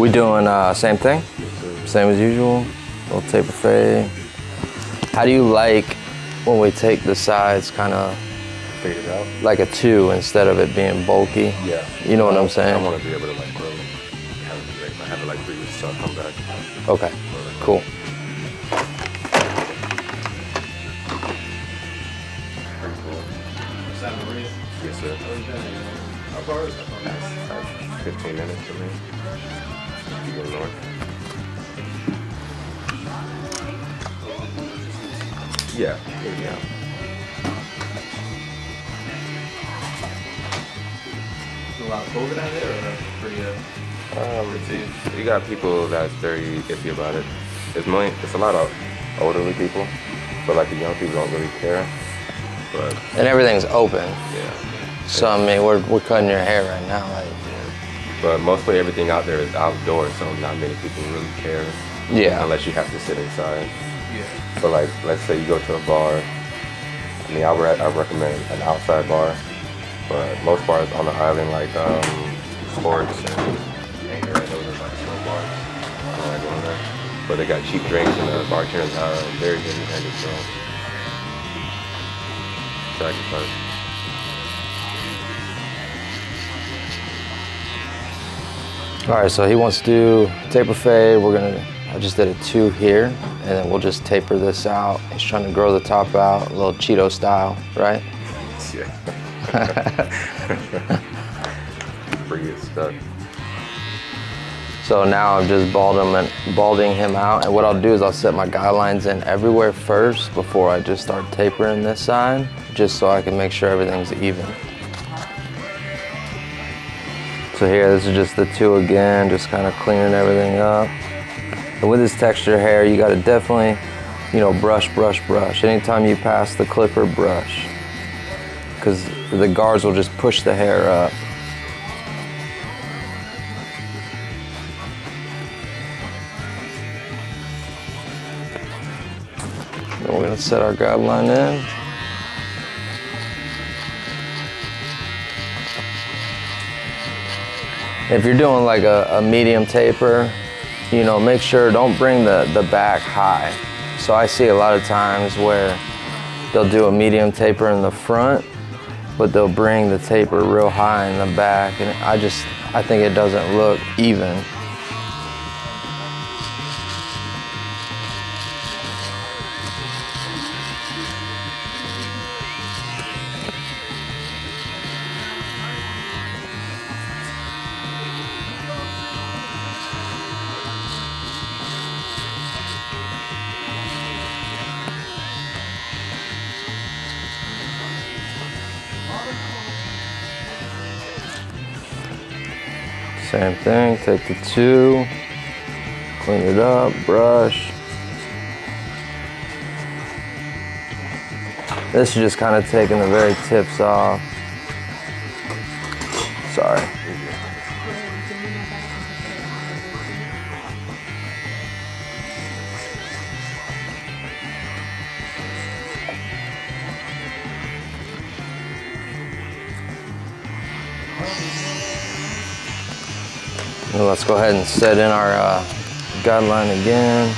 We doing same thing? Same as usual? Little taper fade. How do you like when we take the sides kind of fade it out? Like a 2 instead of it being bulky? Yeah. You know what I'm saying? I want to be able to like grow. Have it like 3 weeks till I come back. Okay, cool. Yes, sir. How far is that? 15 minutes for me. You go north. Yeah. A lot of COVID out there, or pretty You got people that's very iffy about it. It's a lot of elderly people, but like the young people don't really care. But and everything's open. Yeah. So I mean, we're cutting your hair right now, like. But mostly everything out there is outdoors, so not many people really care. Yeah. Unless you have to sit inside. Yeah. But like, let's say you go to a bar. I mean, I recommend an outside bar, but most bars on the island, like Sports and Anchor, those are like slow bars. I don't like going there. But they got cheap drinks and the bartenders are very heavy-handed, so sacrifice. All right, so he wants to do taper fade. I just did a 2 here, and then we'll just taper this out. He's trying to grow the top out, a little Cheeto style, right? Yeah. Free it stuck. So now I'm just balding him out, and what I'll do is I'll set my guidelines in everywhere first before I just start tapering this side, just so I can make sure everything's even. So here, this is just the 2 again, just kind of cleaning everything up. And with this texture hair, you gotta definitely, brush. Anytime you pass the clipper, brush. Because the guards will just push the hair up. Then we're gonna set our guideline in. If you're doing like a medium taper, make sure don't bring the back high. So I see a lot of times where they'll do a medium taper in the front, but they'll bring the taper real high in the back, and I think it doesn't look even. Same thing, take the 2, clean it up, brush. This is just kind of taking the very tips off. Sorry. Let's go ahead and set in our guideline again.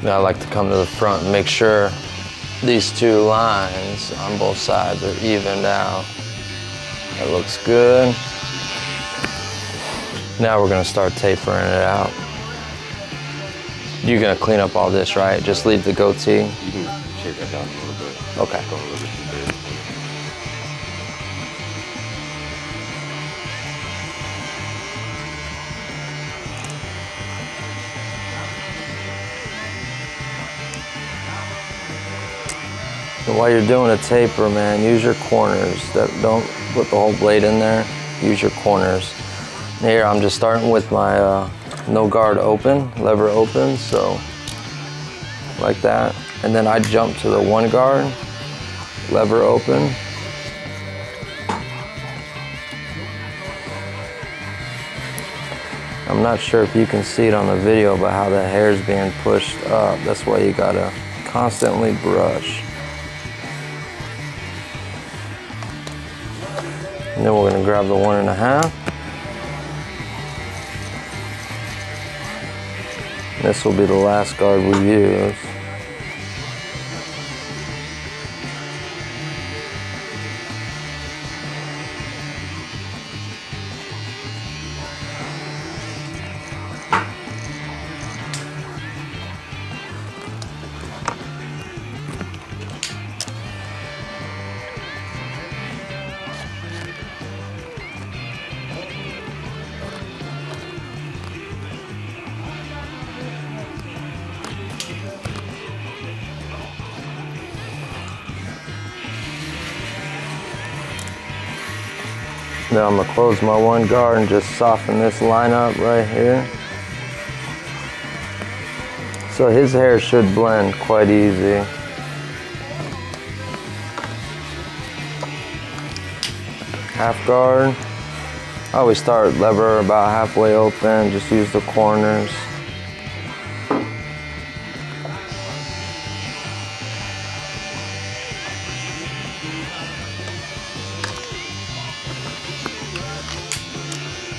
Now I like to come to the front and make sure these 2 lines on both sides are evened out. That looks good. Now we're gonna start tapering it out. You're gonna clean up all this, right? Just leave the goatee? You can shave that down a little bit. Okay. Go a little bit too big. And while you're doing a taper, man, use your corners. Don't put the whole blade in there. Use your corners. Here, I'm just starting with my no guard open, lever open, so like that. And then I jump to the one guard, lever open. I'm not sure if you can see it on the video, but how the hair is being pushed up. That's why you gotta constantly brush. And then we're gonna grab the 1.5. This will be the last guard we use. Now I'm gonna close my one guard and just soften this line up right here. So his hair should blend quite easy. Half guard. I always start lever about halfway open, just use the corners.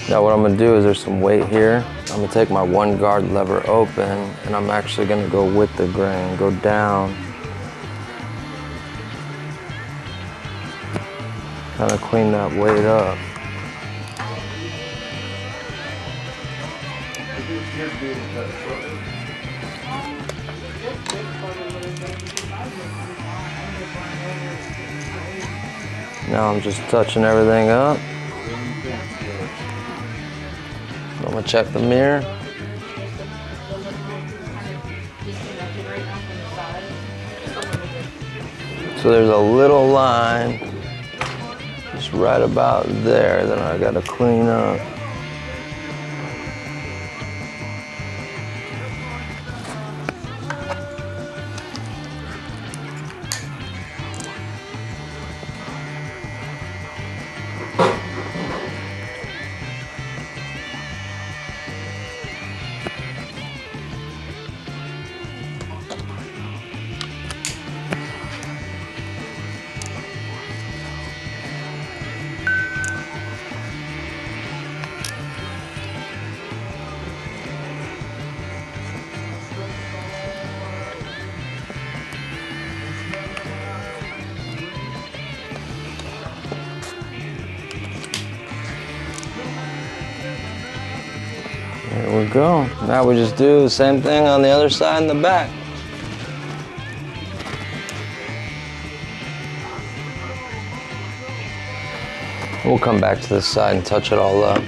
Now what I'm gonna do is there's some weight here. I'm gonna take my one guard lever open and I'm actually gonna go with the grain, go down. Kind of clean that weight up. Now I'm just touching everything up. I'm gonna check the mirror. So there's a little line just right about there that I gotta clean up. There we go. Now we just do the same thing on the other side in the back. We'll come back to this side and touch it all up.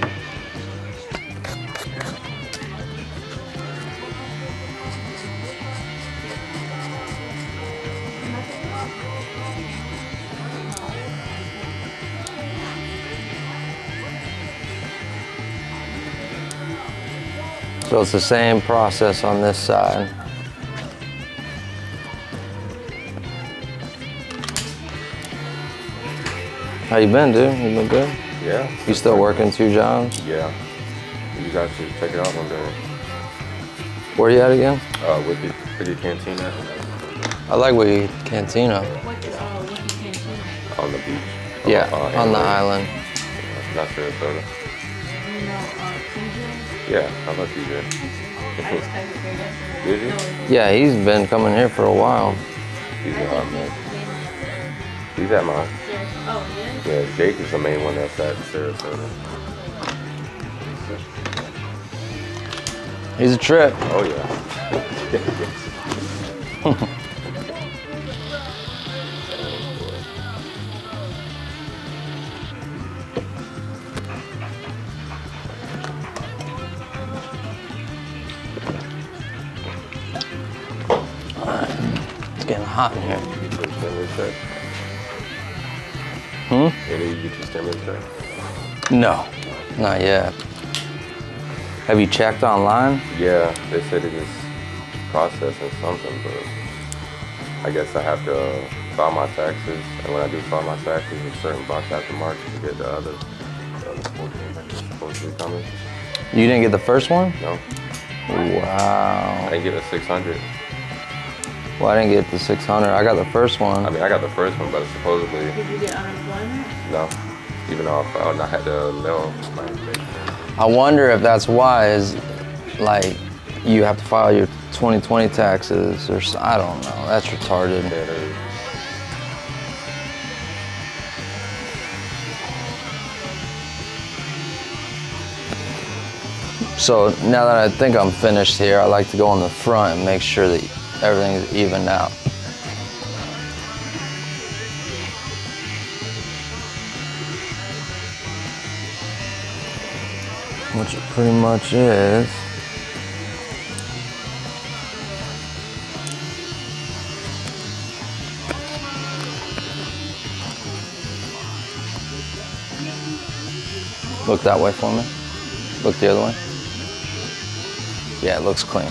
So it's the same process on this side. How you been, dude? You been good? Yeah. You still working 2 jobs? Yeah. You guys should check it out one day. Where you at again? With your cantina. I like Wiggy Cantina. On the beach. Yeah, on the island. Not Sarasota. Yeah, how about you, Jay? Did you? Yeah, he's been coming here for a while. He's a hot man. He's at mine. Yeah, Jake is the main one that's at Sarasota. He's a trip. Oh, yeah. It's getting hot in here. stimulus check? Any you get your stimulus check? No, not yet. Have you checked online? Yeah, they said it was processing something, but I guess I have to file my taxes. And when I do file my taxes, a certain box I have to mark to get the other 14 that's supposed to be coming. You didn't get the first one? No. Wow. I didn't get a 600. Well, I didn't get the 600. I got the first one. I mean, I got the first one, but supposedly... Did you get unemployment? No. Even though I filed and I had to mail my information. I wonder if that's why is like you have to file your 2020 taxes or I don't know. That's retarded. Yeah, there is. So now that I think I'm finished here, I like to go on the front and make sure that everything is evened out. Which it pretty much is. Look that way for me. Look the other way. Yeah, it looks clean.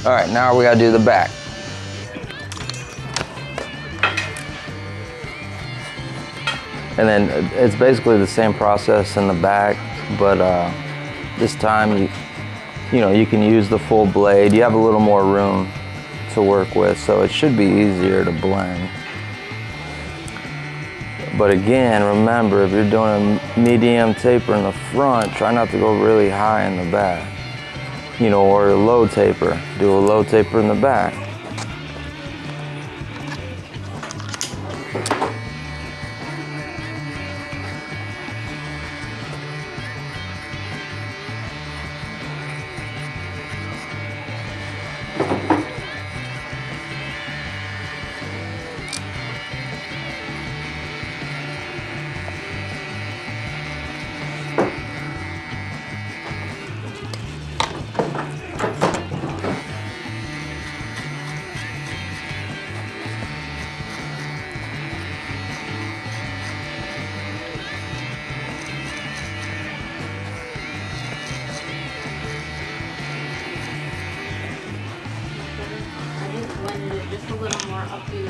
All right, now we gotta do the back. And then it's basically the same process in the back, but this time you can use the full blade. You have a little more room to work with, so it should be easier to blend. But again, remember, if you're doing a medium taper in the front, try not to go really high in the back. Or a low taper. Do a low taper in the back.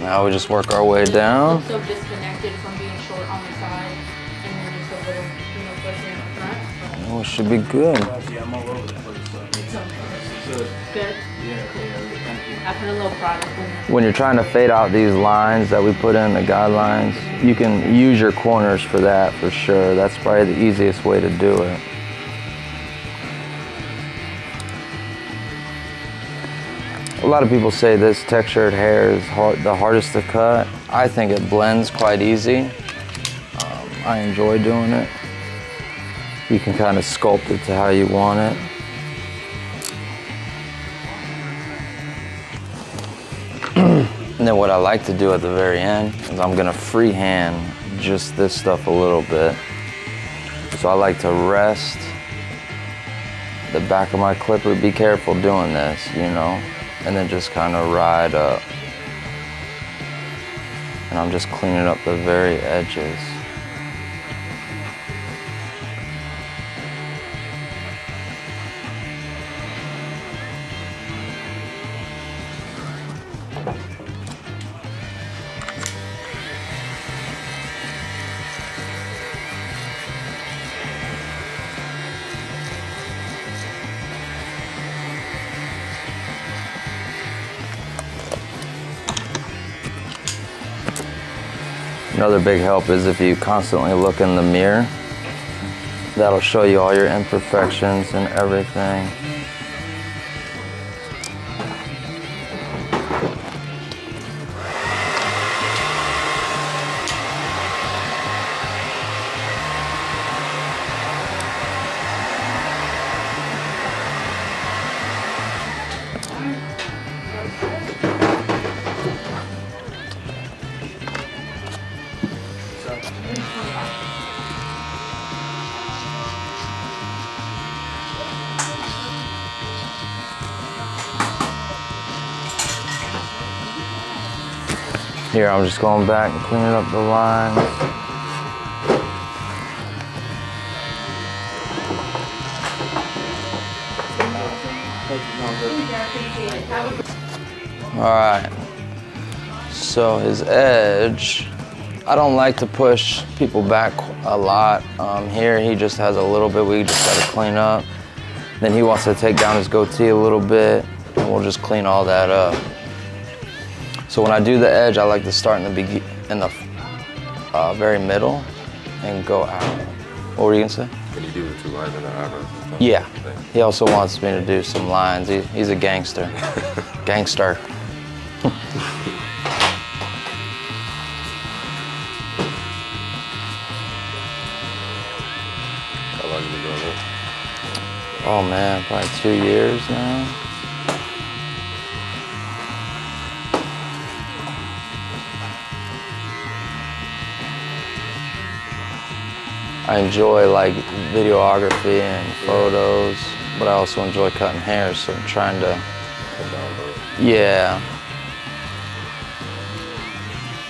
Now we just work our way down. So disconnected from being short on the side, and then just a little, pushing in the front. Oh, it should be good. Yeah, I'm all over the place. It's okay. Good. Good. Yeah, thank you. I put a little product in there. When you're trying to fade out these lines that we put in the guidelines, you can use your corners for that for sure. That's probably the easiest way to do it. A lot of people say this textured hair is the hardest to cut. I think it blends quite easy. I enjoy doing it. You can kind of sculpt it to how you want it. And then what I like to do at the very end is I'm gonna freehand just this stuff a little bit. So I like to rest the back of my clipper. Be careful doing this, and then just kind of ride up. And I'm just cleaning up the very edges. Another big help is if you constantly look in the mirror. That'll show you all your imperfections and everything. Here, I'm just going back and cleaning up the lines. All right. So his edge, I don't like to push people back a lot. Here, he just has a little bit we just gotta clean up. Then he wants to take down his goatee a little bit, and we'll just clean all that up. So when I do the edge, I like to start in the very middle and go out. What were you gonna say? Can you do the 2 lines in the eyebrow? Yeah. He also wants me to do some lines. He's a gangster. Gangster. How long have you been doing this? Oh man, probably 2 years now. I enjoy like videography and photos, but I also enjoy cutting hair, so I'm trying to, yeah.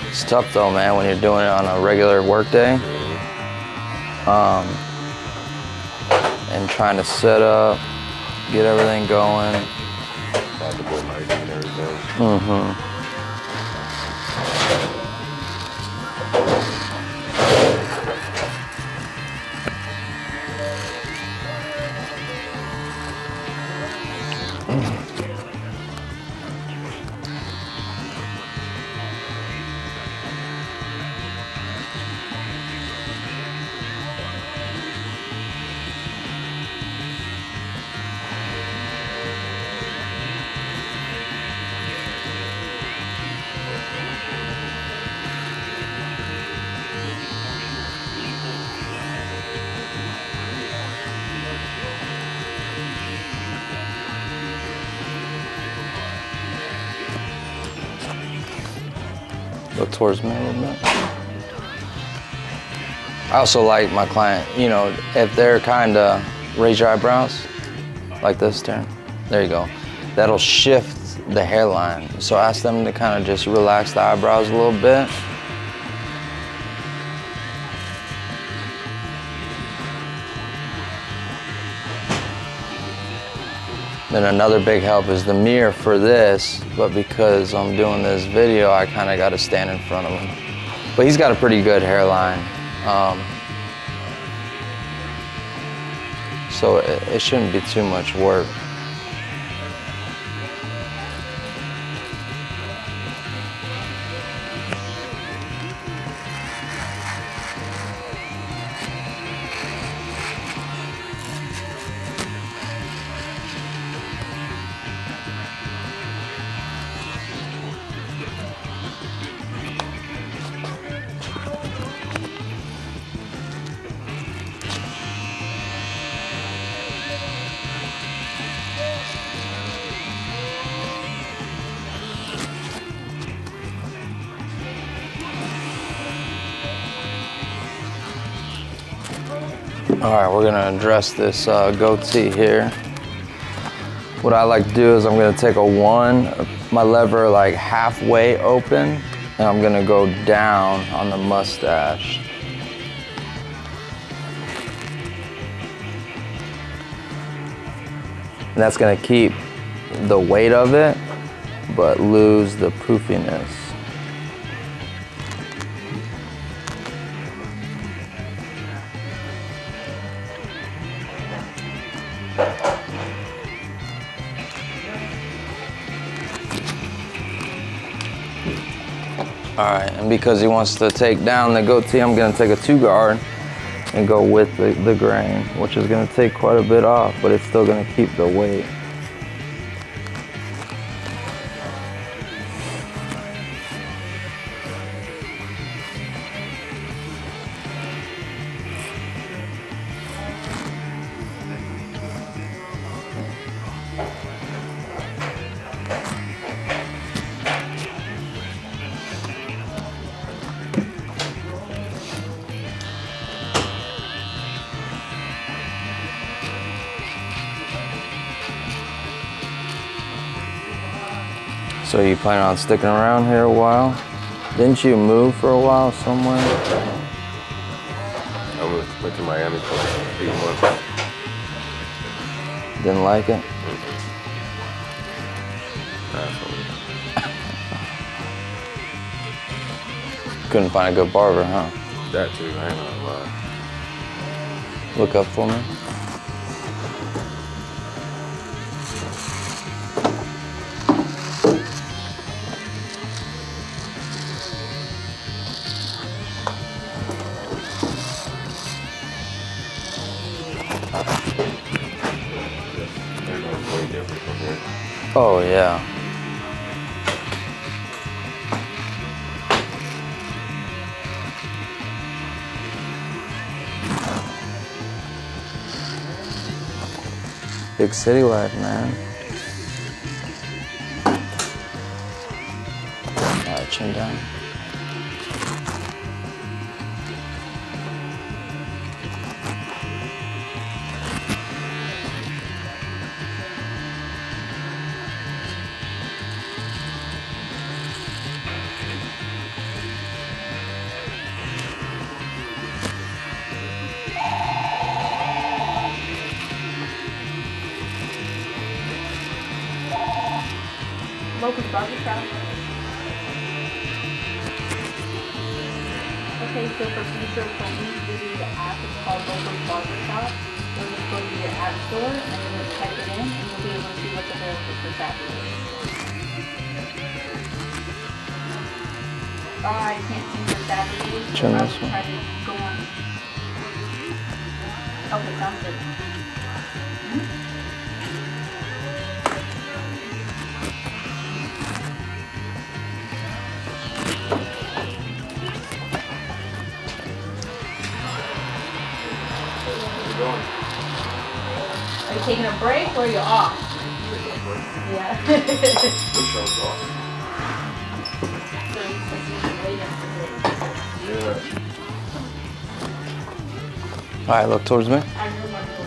It's tough though, man, when you're doing it on a regular work day. And trying to set up, get everything going. Mm-hmm. Go towards me a little bit. I also like my client, you know, if they're kind of, raise your eyebrows, like this, Darren. There you go. That'll shift the hairline. So ask them to kind of just relax the eyebrows a little bit. Then another big help is the mirror for this, but because I'm doing this video, I kind of got to stand in front of him. But he's got a pretty good hairline. So it shouldn't be too much work. All right, we're gonna address this goatee here. What I like to do is I'm gonna take my lever like halfway open, and I'm gonna go down on the mustache. And that's gonna keep the weight of it, but lose the poofiness. All right, and because he wants to take down the goatee, I'm gonna take a 2-guard and go with the grain, which is gonna take quite a bit off, but it's still gonna keep the weight. So you plan on sticking around here a while? Didn't you move for a while somewhere? I went to Miami for like 8 months. Didn't like it? Absolutely. Couldn't find a good barber, huh? That too, I ain't gonna lie. Look up for me. Everything's way different from here. Oh, yeah. Big city life, man. All right, chin down. Local barber shop. Okay, so for future appointments, we do the app. It's called Local Barber Shop. You'll just go to your app store and then you'll type it in and you'll be able to see what's available for Saturday. I can't see for Saturdays, so Trim I this will one. try to go on. Okay, sounds good. Are you taking a break or are you off? Yeah. So you said you were waiting for this. Yeah. All right, look towards me. I really want to go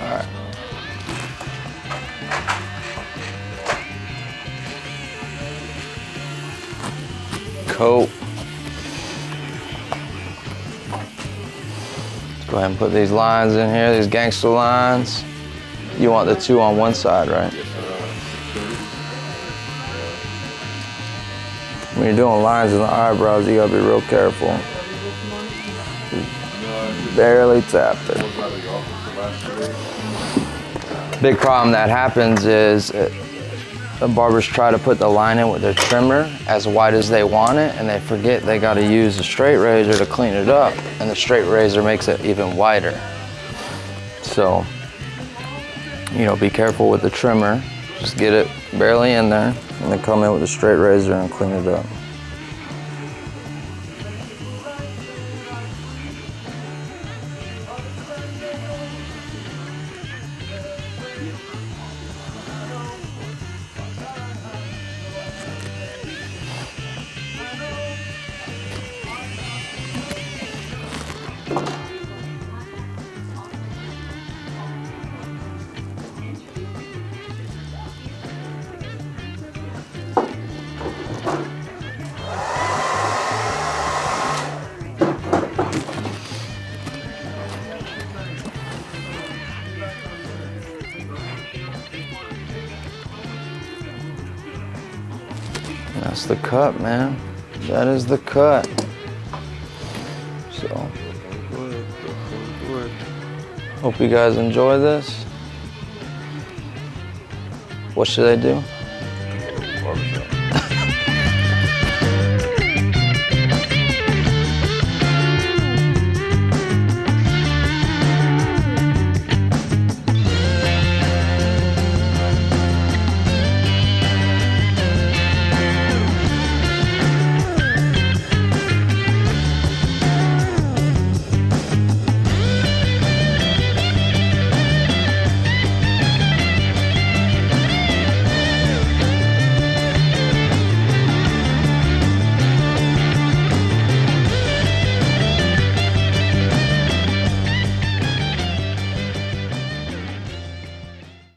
All right. Coat. Let's go ahead and put these lines in here, these gangster lines. You want the two on one side, right? When you're doing lines in the eyebrows, you gotta be real careful. Barely tapped it. Big problem that happens is the barbers try to put the line in with their trimmer as wide as they want it, and they forget they got to use a straight razor to clean it up, and the straight razor makes it even wider. So, you know, be careful with the trimmer. Just get it barely in there, and then come in with a straight razor and clean it up. That's the cut, man. That is the cut. So, hope you guys enjoy this. What should I do? Barbershop.